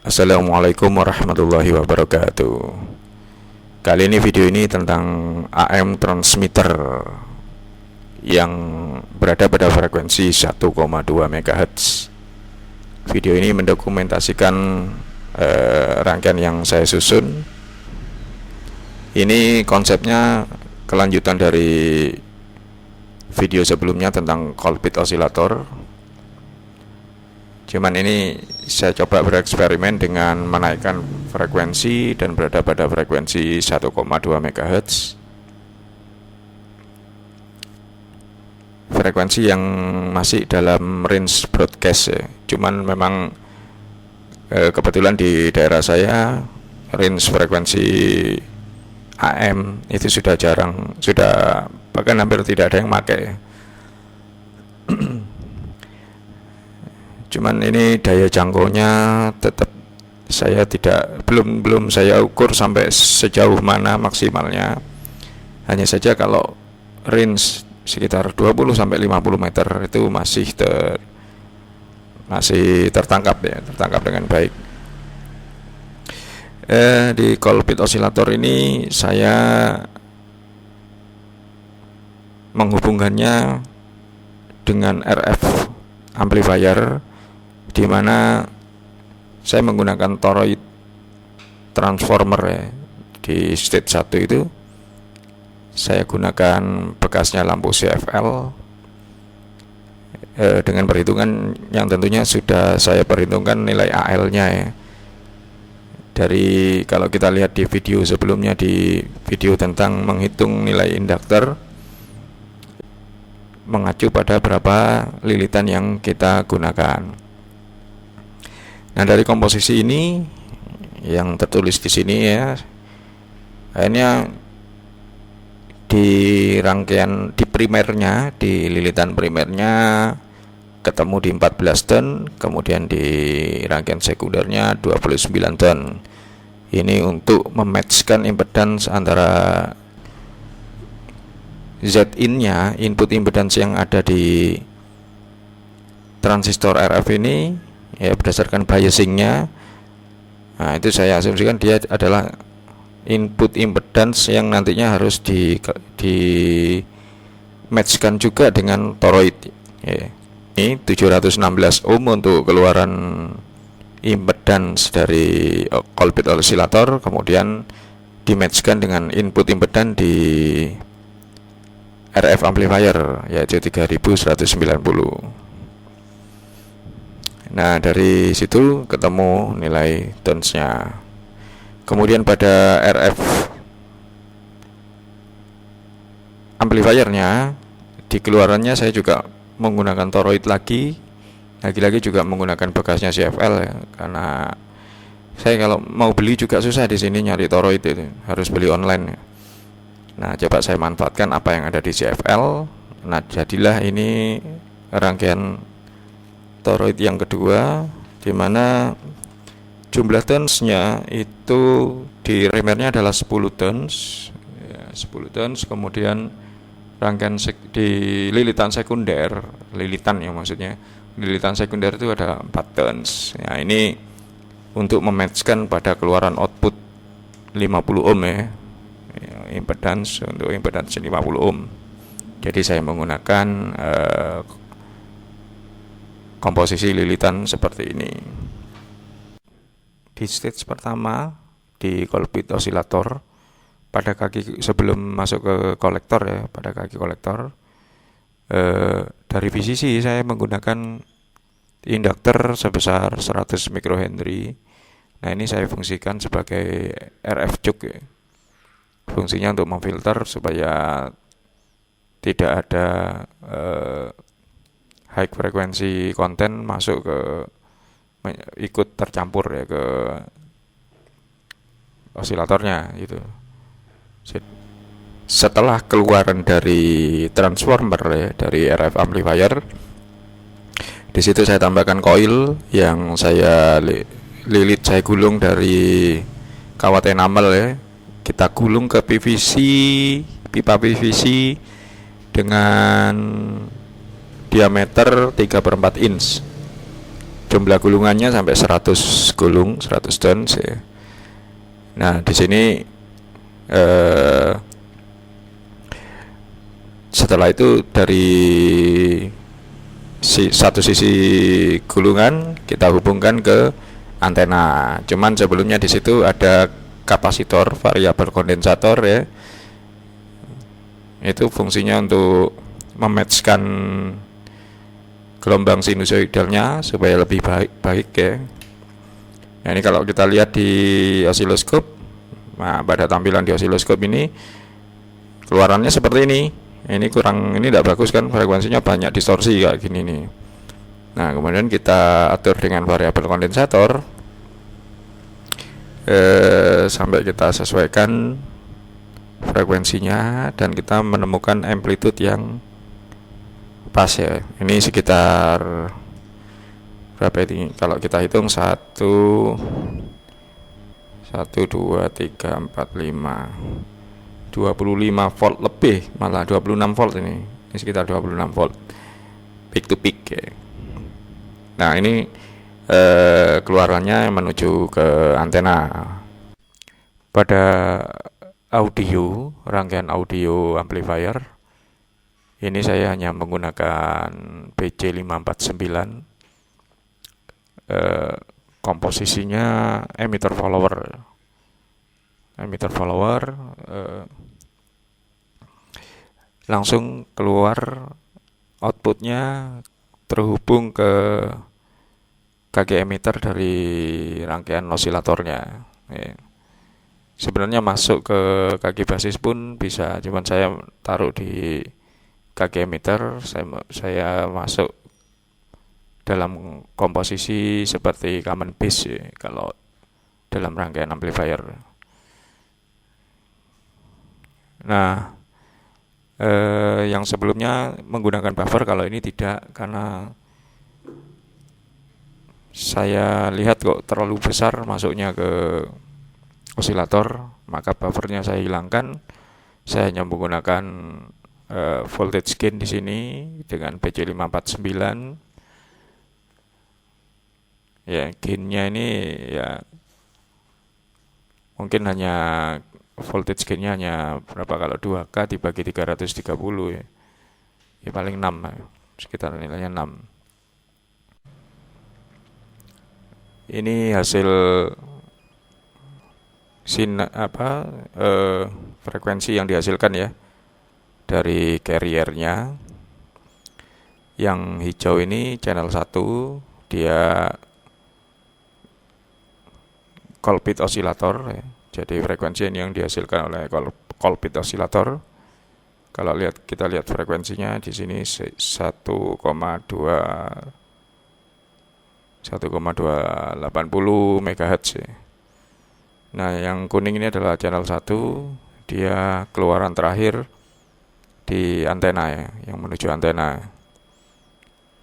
Assalamualaikum warahmatullahi wabarakatuh. Kali ini video ini tentang AM transmitter yang berada pada frekuensi 1,2 MHz. Video ini mendokumentasikan rangkaian yang saya susun. Ini konsepnya kelanjutan dari video sebelumnya tentang Colbit oscillator. Cuman ini saya coba bereksperimen dengan menaikkan frekuensi dan berada pada frekuensi 1,2 MHz. Frekuensi yang masih dalam range broadcast ya. Cuman memang kebetulan di daerah saya range frekuensi AM itu sudah jarang, sudah bahkan hampir tidak ada yang pakai. Cuman ini daya jangkaunya tetap saya belum saya ukur sampai sejauh mana maksimalnya. Hanya saja kalau range sekitar 20 sampai 50 meter itu masih tertangkap dengan baik. Di Colbit oscillator ini saya menghubungkannya dengan RF amplifier, di mana saya menggunakan toroid transformer ya. Di stage 1 itu saya gunakan bekasnya lampu CFL dengan perhitungan yang tentunya sudah saya perhitungkan nilai AL-nya ya. Dari kalau kita lihat di video sebelumnya, di video tentang menghitung nilai induktor, mengacu pada berapa lilitan yang kita gunakan. Nah, dari komposisi ini yang tertulis di sini ya, akhirnya di rangkaian di primernya, di lilitan primernya ketemu di 14 ton, kemudian di rangkaian sekundernya 29 ton. Ini untuk mematchkan impedans antara Zin-nya, input impedans yang ada di transistor RF ini ya, berdasarkan biasingnya. Nah, itu saya asumsikan dia adalah input impedans yang nantinya harus di matchkan juga dengan toroid ya. Ini 716 ohm untuk keluaran impedans dari Colbit oscillator, kemudian dimatchkan dengan input impedans di RF amplifier yaitu 3190. Nah, dari situ ketemu nilai turns-nya. Kemudian pada RF amplifiernya, di keluarannya saya juga menggunakan toroid lagi juga menggunakan bekasnya CFL ya, karena saya kalau mau beli juga susah di sini nyari toroid, itu harus beli online ya. Nah, coba saya manfaatkan apa yang ada di CFL. Nah, jadilah ini rangkaian toroid yang kedua, di mana jumlah turns-nya itu di primernya adalah 10 turns ya, 10 turns. Kemudian rangkaian di lilitan sekunder, lilitan sekunder itu ada 4 turns. Nah, ini untuk mematchkan pada keluaran output 50 ohm ya, impedans untuk impedans 50 ohm. Jadi saya menggunakan komposisi lilitan seperti ini. Di stage pertama di Colbit oscillator, pada kaki sebelum masuk ke kolektor ya, pada kaki kolektor dari VCC saya menggunakan induktor sebesar 100 mikrohenry. Nah, ini saya fungsikan sebagai RF juk ya. Fungsinya untuk memfilter supaya tidak ada high frekuensi konten masuk ke ikut tercampur ya ke osilatornya gitu. Setelah keluaran dari transformer ya, dari RF amplifier, di situ saya tambahkan coil yang saya saya gulung dari kawat enamel ya. Kita gulung ke pipa PVC dengan diameter 3/4 inch. jumlah gulungannya sampai 100 gulung, 100 tons ya. Nah, di sini setelah itu dari satu sisi gulungan kita hubungkan ke antena. Cuman sebelumnya di situ ada kapasitor variabel kondensator ya. Itu fungsinya untuk mematchkan gelombang sinusoidalnya supaya lebih baik ya. Nah, ini kalau kita lihat di osiloskop, nah pada tampilan di osiloskop ini keluarannya seperti ini. Ini tidak bagus kan, frekuensinya banyak distorsi kayak gini nih. Nah, kemudian kita atur dengan variabel kondensator sampai kita sesuaikan frekuensinya dan kita menemukan amplitude yang pas ya. Ini sekitar berapa ini? Kalau kita hitung 1 2 3 4 5 25 volt lebih, malah 26 volt ini sekitar 26 volt peak to peak ya. Nah, ini keluarannya menuju ke antena. Pada rangkaian audio amplifier ini saya hanya menggunakan BC549, komposisinya emitter follower, langsung keluar outputnya terhubung ke kaki emitter dari rangkaian osilatornya ya. Sebenarnya masuk ke kaki basis pun bisa, cuman saya taruh di kaki emitter. Saya masuk dalam komposisi seperti common base ya, kalau dalam rangkaian amplifier. Nah, yang sebelumnya menggunakan buffer, kalau ini tidak, karena saya lihat kok terlalu besar masuknya ke osilator, maka buffernya saya hilangkan. Saya hanya menggunakan voltage gain di sini dengan BC549. Ya, gainnya ini ya mungkin hanya voltage gainnya hanya berapa, kalau 2K dibagi 330 ya. Ya paling 6, sekitar nilainya 6. Ini hasil frekuensi yang dihasilkan ya dari carriernya. Yang hijau ini channel 1, dia Colbit osilator ya. Jadi frekuensi ini yang dihasilkan oleh Colbit osilator. Kalau kita lihat frekuensinya di sini 1,280 MHz ya. Nah, yang kuning ini adalah channel 1, dia keluaran terakhir di antena ya, yang menuju antena.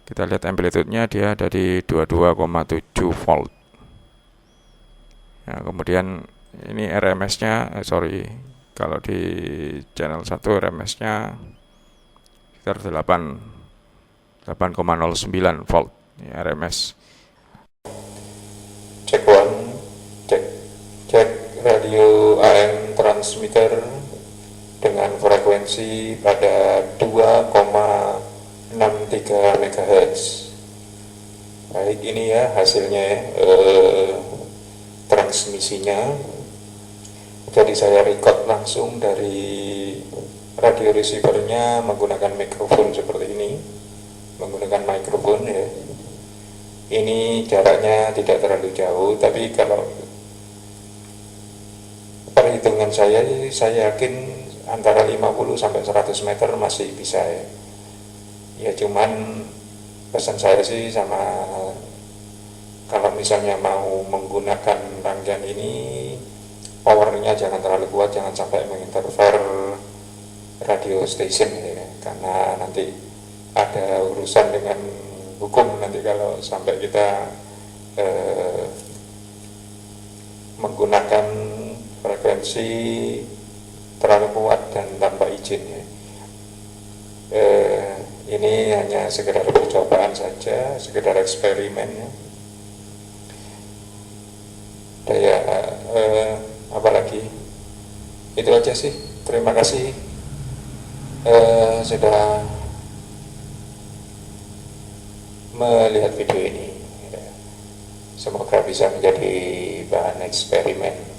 Kita lihat amplitude-nya, dia ada di 22,7 volt. Nah, kemudian ini RMS-nya, kalau di channel 1 RMS-nya sekitar 8,09 volt ya, RMS. Cek 1, cek radio AM transmitter dengan frekuensi pada 2,63 MHz. Baik, ini ya hasilnya transmisinya. Jadi saya record langsung dari radio receivernya menggunakan mikrofon seperti ini, menggunakan mikrofon ya. Ini jaraknya tidak terlalu jauh, tapi kalau perhitungan saya yakin antara 50 sampai 100 meter masih bisa ya. Ya cuman pesan saya sih sama, kalau misalnya mau menggunakan rangkaian ini, powernya jangan terlalu kuat, jangan sampai menginterfere radio station ya, karena nanti ada urusan dengan hukum nanti kalau sampai kita menggunakan frekuensi terlalu kuat dan tanpa izin ya. Ini hanya sekedar percobaan saja, sekedar eksperimen ya. apalagi itu aja sih. Terima kasih sudah melihat video ini. Semoga bisa menjadi bahan eksperimen